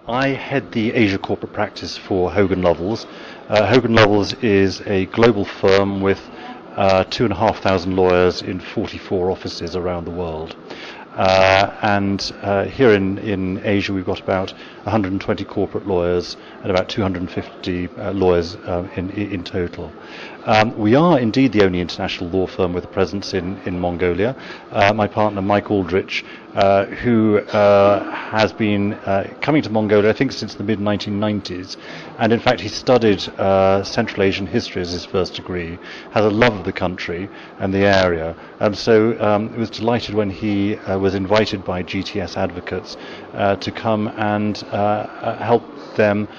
I head the Asia corporate practice for Hogan Lovells. Hogan Lovells is a global firm with 2,500 lawyers in 44 offices around the world. And here in Asia we've got about 120 corporate lawyers and about 250 lawyers in total. We are indeed the only international law firm with a presence in Mongolia. My partner Mike Aldrich, who has been coming to Mongolia I think since the mid-1990s, and in fact he studied Central Asian history as his first degree, has a love of the country and the area, and so he was delighted when he was invited by GTS advocates to come and help them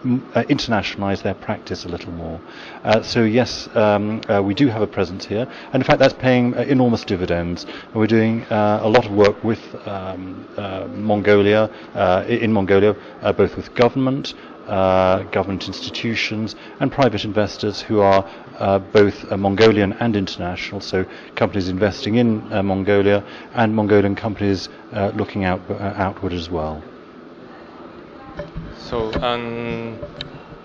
internationalize their practice a little more. So yes, we do have a presence here, and in fact that's paying enormous dividends. We're doing a lot of work with Mongolia, in Mongolia, both with government institutions and private investors who are both Mongolian and international, so companies investing in Mongolia and Mongolian companies looking outward as well. So,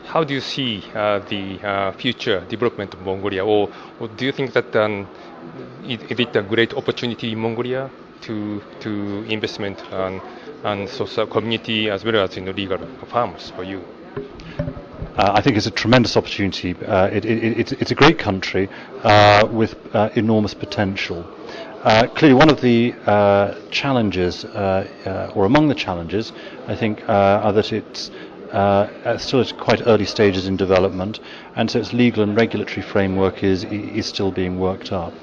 how do you see the future development of Mongolia, or do you think that is it a great opportunity in Mongolia to investment and social community as well as in the legal firms for you? I think it's a tremendous opportunity. It's a great country with enormous potential. Clearly, one of the challenges, or among the challenges, I think, are that it's still at quite early stages in development, and so its legal and regulatory framework is still being worked up.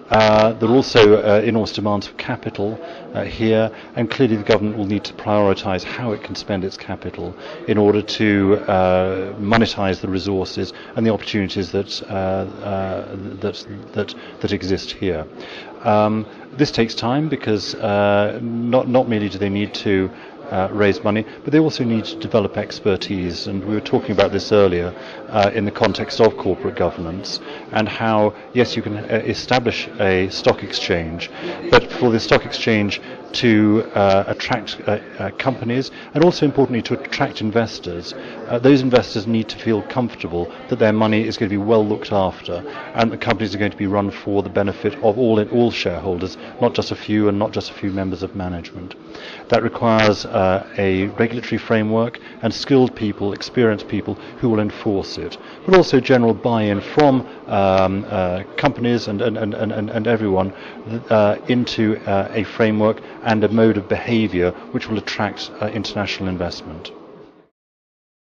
There are also enormous demands for capital here, and clearly the government will need to prioritise how it can spend its capital in order to monetize the resources and the opportunities that exist here. This takes time because not merely do they need to raise money, but they also need to develop expertise, and we were talking about this earlier in the context of corporate governance and how, yes, you can establish a stock exchange, but for the stock exchange to attract companies and also importantly to attract investors, those investors need to feel comfortable that their money is going to be well looked after and the companies are going to be run for the benefit of all shareholders, not just a few and not just a few members of management. That requires a regulatory framework and skilled people, experienced people who will enforce it, but also general buy-in from companies and everyone into a framework and a mode of behaviour which will attract international investment.